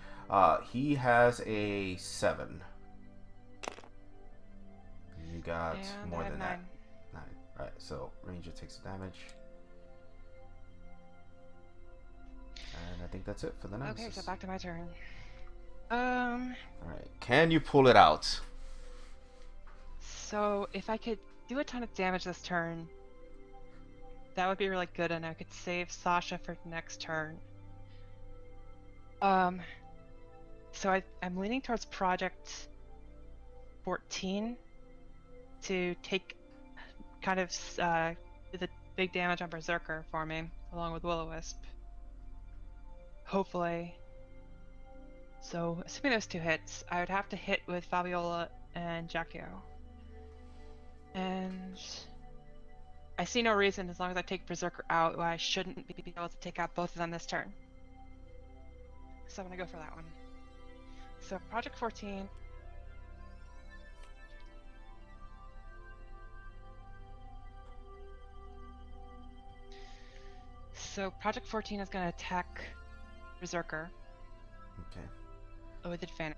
He has a 7. You got And more I have than 9. that. 9. Alright, so Ranger takes the damage. And I think that's it for the Nemesis. Okay, so back to my turn. Alright, can you pull it out? So if I could do a ton of damage this turn, that would be really good, and I could save Sasha for next turn. So I'm leaning towards Project 14 to take kind of the big damage on Berserker for me, along with Will-O-Wisp. Hopefully. So, assuming those 2 hits, I would have to hit with Fabiola and Jaccio. And I see no reason, as long as I take Berserker out, why I shouldn't be able to take out both of them this turn. So I'm gonna go for that one. So Project 14. So Project 14 is gonna attack Berserker. Okay. With advantage.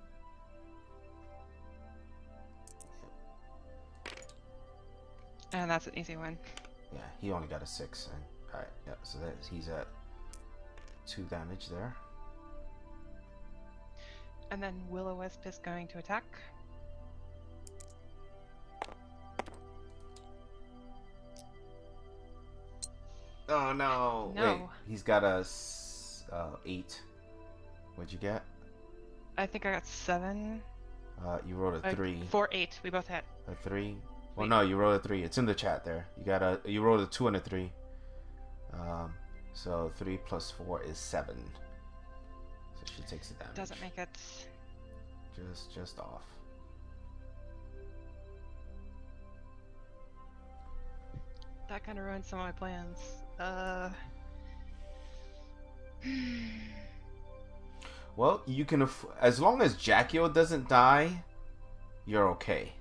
And that's an easy win. Yeah, he only got a 6. And alright, yeah, so he's at 2 damage there. And then Will-O-Wisp is going to attack. Oh no! No. Wait, he's got a 8. What'd you get? I think I got 7. You rolled a 3. 4, 8. We both hit. A 3. Well, Wait. no, you rolled a 3. It's in the chat there. You rolled a 2 and a 3. So 3 plus 4 is 7. So she takes the damage. Doesn't make it. Just off. That kind of ruined some of my plans. Well, you can as long as Jaccio doesn't die, you're okay.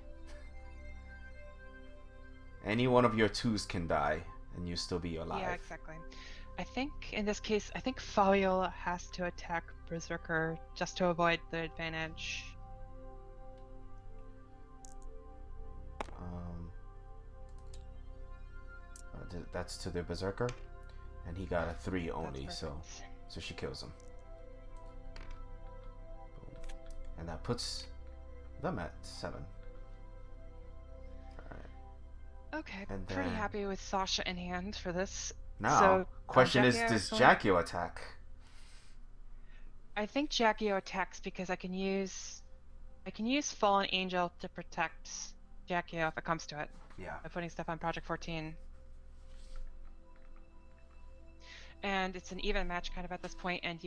Any one of your 2s can die, and you still be alive. Yeah, exactly. I think in this case, I think Fabiola has to attack Berserker just to avoid the advantage. That's to the Berserker, and he got a 3 only, so she kills him. Boom. And that puts them at 7. Alright. Okay, And pretty then- happy with Sasha in hand for this. Now, So, question is, Jaccio does going- Jaccio attack? I think Jaccio attacks because I can use Fallen Angel to protect Jaccio if it comes to it. Yeah. By putting stuff on Project 14. And it's an even match kind of at this point, and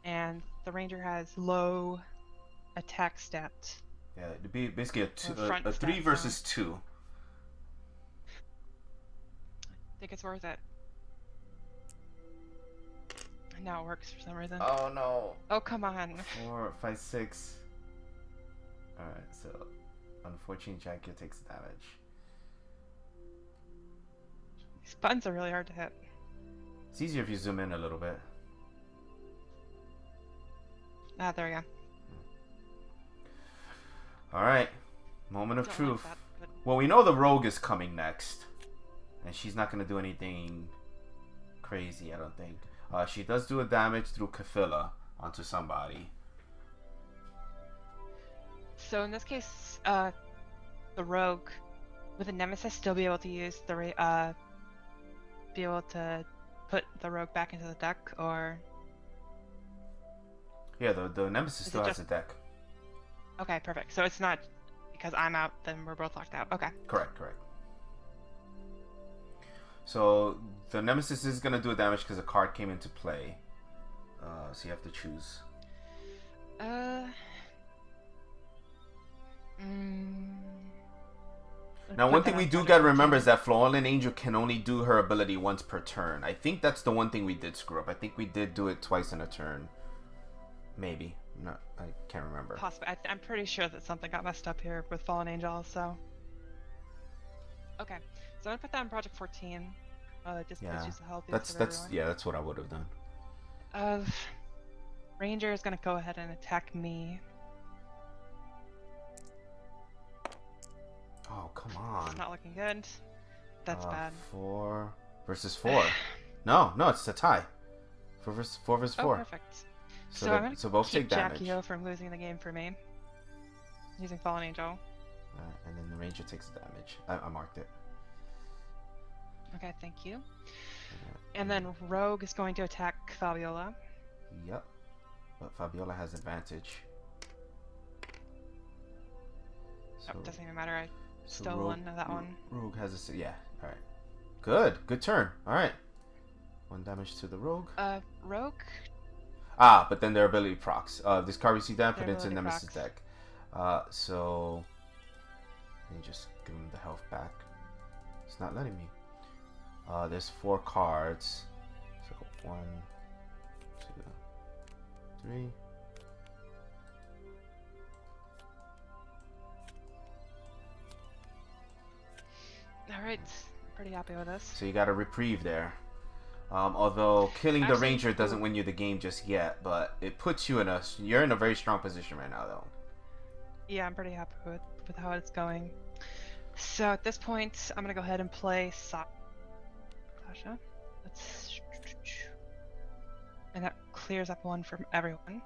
and the Ranger has low attack stat. Yeah, it'd be basically front a 3 stats, versus 2. I think it's worth it. Now it works for some reason. Oh no. Oh, come on. 4, 5, 6. Alright, so unfortunately Jaccio takes the damage. These buttons are really hard to hit. It's easier if you zoom in a little bit. Ah, there we go. Alright. Moment of Don't like truth. that, but Well, we know the rogue is coming next. And she's not going to do anything crazy, I don't think. She does do a damage through Kafila onto somebody. So in this case, the rogue with a Nemesis still be able to use the be able to put the rogue back into the deck, or Yeah, the Nemesis Is it still has just- a deck. okay, perfect. So it's not because I'm out, then we're both locked out. Okay. Correct. So the Nemesis is gonna do a damage because a card came into play. So you have to choose. Now, put one that thing we on do Project gotta remember 14. is that Fallen Angel can only do her ability once per turn. I think that's the one thing we did screw up. I think we did do it twice in a turn. Maybe. No, I can't remember. Possibly. I'm pretty sure that something got messed up here with Fallen Angel, so. Okay, so I'm gonna put that on Project 14. Just because Yeah, she's the healthiest of everyone. that's what I would have done. Ranger is gonna go ahead and attack me. Oh, come on. It's not looking good. That's bad. 4 versus 4. No, it's a tie. 4 versus 4 versus 4. Oh, perfect. So, I'm gonna so both keep take damage. Jackie O from losing the game for me. Using Fallen Angel. And then the Ranger takes the damage. I marked it. Okay, thank you. And then Rogue is going to attack Fabiola. Yep. But Fabiola has advantage. So, Doesn't even matter. I stole Rogue, one of that one. Rogue has a... Yeah, alright. Good turn. Alright. 1 damage to the Rogue. Rogue? But then their ability procs. This card receives damage, put into Nemesis procs. deck. So... Let me just give him the health back. It's not letting me. There's 4 cards. So 1, 2, 3. Alright, pretty happy with this. So you got a reprieve there. Although killing the Actually, Ranger doesn't win you the game just yet, but it puts you in a... You're in a very strong position right now, though. Yeah, I'm pretty happy with how it's going. So at this point, I'm gonna go ahead and play Sasha. And that clears up 1 from everyone.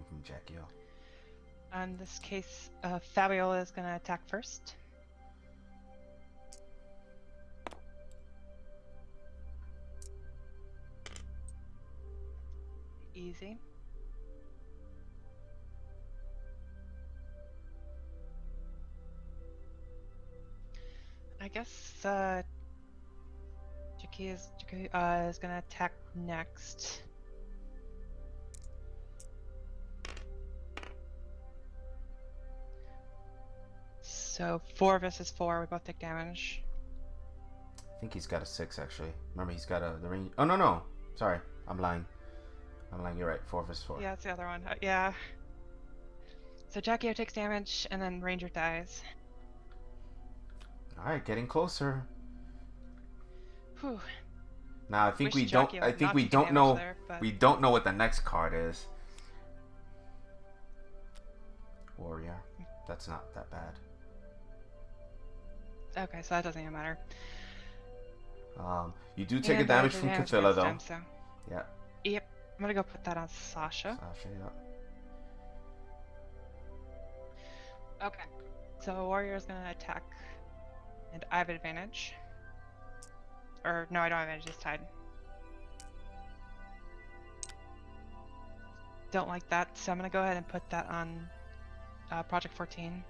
From Jackie O. In this case, Fabiola is gonna attack first. Easy. I guess Jackie is gonna attack next. So 4 versus 4, we both take damage. I think he's got a 6 actually. Remember, he's got the range. Oh no! Sorry, I'm lying. You're right. 4 versus 4. Yeah, it's the other one. Yeah. So Jackie takes damage, and then Ranger dies. All right, getting closer. Whew. Now I think Wish we Jackie don't. I would think not we take don't damage know. there, but- We don't know what the next card is. Warrior. That's not that bad. Okay, so that doesn't even matter. You do take a And damage the from damage Cathilla against though. him, so. Yeah. Yep. I'm gonna go put that on Sasha. Sasha, yeah. Okay. So Warrior is gonna attack, and I have advantage. Or no, I don't have advantage. It's tied. Don't like that, so I'm gonna go ahead and put that on Project 14.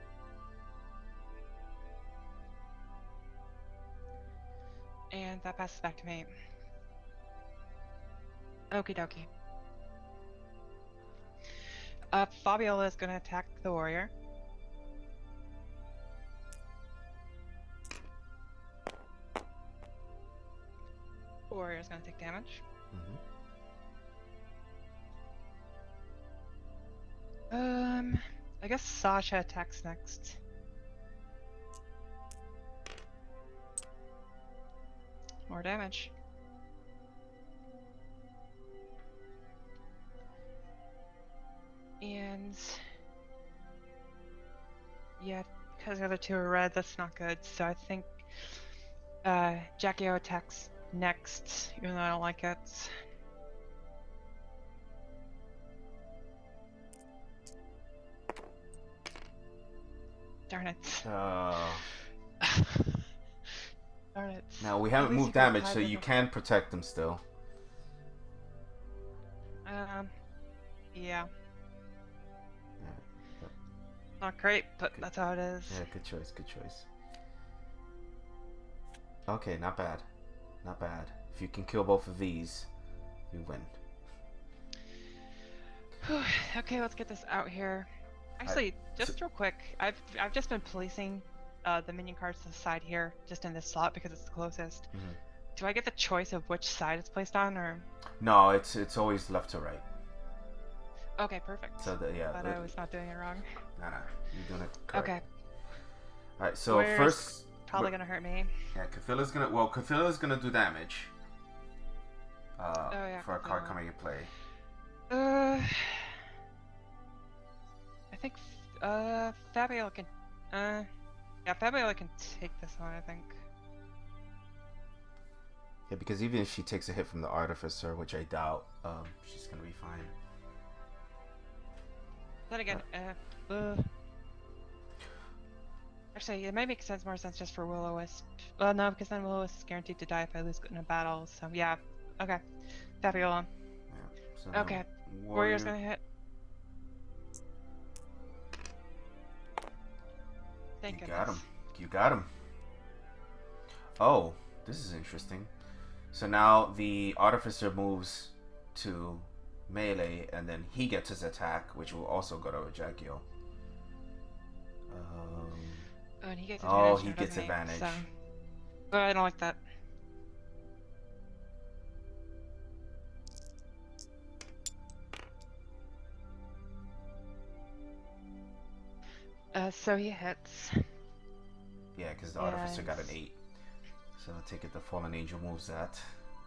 And that passes back to me. Okie dokie. Fabiola is gonna attack the warrior. Warrior is gonna take damage. I guess Sasha attacks next. More damage. And yeah, because the other 2 are red, that's not good. So I think Jackie O attacks next, even though I don't like it. Darn it. Darn it. Now we haven't At least moved you got damage, so tied you with can protect them still. Yeah. Yeah. Not great, but Good. that's how it is. Yeah, good choice, good choice. Okay, not bad. Not bad. If you can kill both of these, you win. Okay, let's get this out here. Actually, just real quick, I've just been placing the minion cards to the side here, just in this slot because it's the closest. Mhm. Do I get the choice of which side it's placed on, or? No, it's always left to right. Okay, perfect. So yeah. But I was not doing it wrong. Nah, you're doing it correct. Okay. All right, so Where's first. probably gonna hurt me. Yeah, Cathilla's gonna do damage. Yeah, for a card Cathilla. coming into play. I think Fabiola can. Yeah, Fabiola can take this one. I think. Yeah, because even if she takes a hit from the Artificer, which I doubt, she's gonna be fine. Then again, actually, it might make more sense just for Will-O-Wisp. Well, no, because then Will-O-Wisp is guaranteed to die if I lose in a battle. So yeah, okay, Fabiola. Yeah. So Okay, Warrior's gonna hit. Thank goodness. Got him. You got him. Oh, this is interesting. So now the Artificer moves to melee, and then he gets his attack, which will also go to Ejagio. Oh, and he gets advantage. Oh, he gets advantage. So. Oh, I don't like that. So he hits. Yeah, because the Artificer got an 8. So I take it the Fallen Angel moves that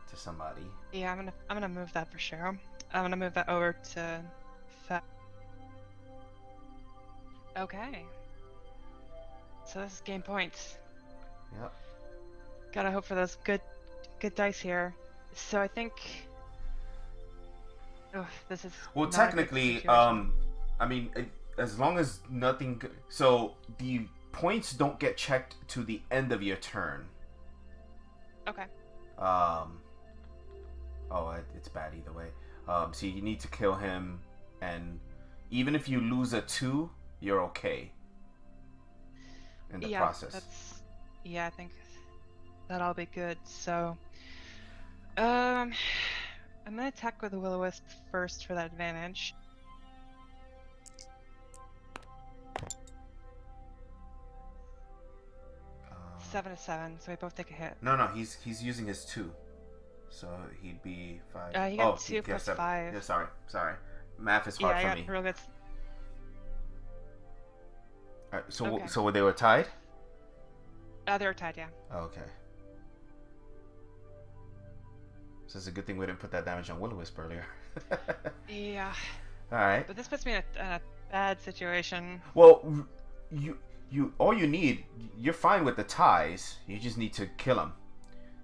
to somebody. Yeah, I'm gonna move that for sure. I'm gonna move that over to Okay. So this is game points. Yep. Gotta hope for those good dice here. So I think. Oh, this is. Well, not a good technically, situation. I mean, as long as nothing. So the points don't get checked to the end of your turn. Okay. Oh, it's bad either way. So you need to kill him, and even if you lose a 2, you're okay. In the process. Yeah, I think that'll be good. So, I'm gonna attack with the Will-O-Wisp first for that advantage. Seven to 7, so we both take a hit. No, he's using his 2, so he'd be 5. He got 2 plus 7. 5. Yeah, sorry. Math is hard for me. Real good. Alright, so Okay. so they were tied? They were tied, yeah. Oh, okay. So it's a good thing we didn't put that damage on Will-O-Wisp earlier. Yeah. Alright. But this puts me in a bad situation. Well, all you need, you're fine with the ties. You just need to kill them.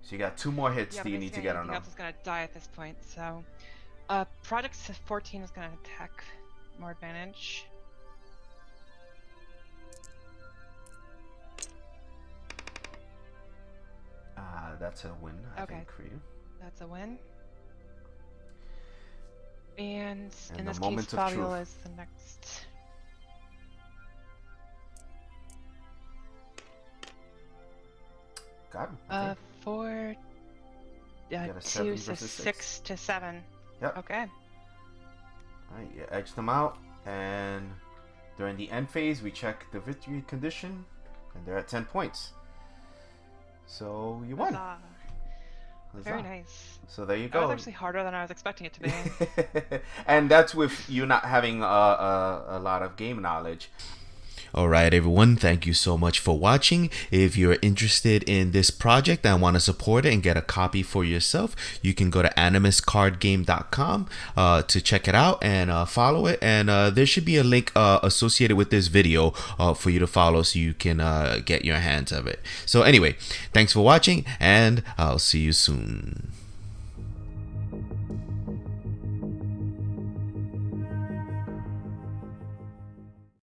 So you got 2 more hits that you need to get on them. Else is gonna die at this point. So, Project 14 is gonna attack, more advantage. That's a win, I think, for you. That's a win. And in the this moment case, of Fabiola truth. is the next. Got him. I think. For got a 2, 7 so versus 6 to 7. Yep. Okay. Alright, you edge them out, and during the end phase, we check the victory condition, and they're at 10 points. So you won. Huzzah. Huzzah. Very nice. So there you That go. was actually harder than I was expecting it to be. And that's with you not having a lot of game knowledge. Alright everyone, thank you so much for watching. If you're interested in this project and want to support it and get a copy for yourself, you can go to animuscardgame.com to check it out and follow it. And there should be a link associated with this video for you to follow so you can get your hands of it. So anyway, thanks for watching, and I'll see you soon.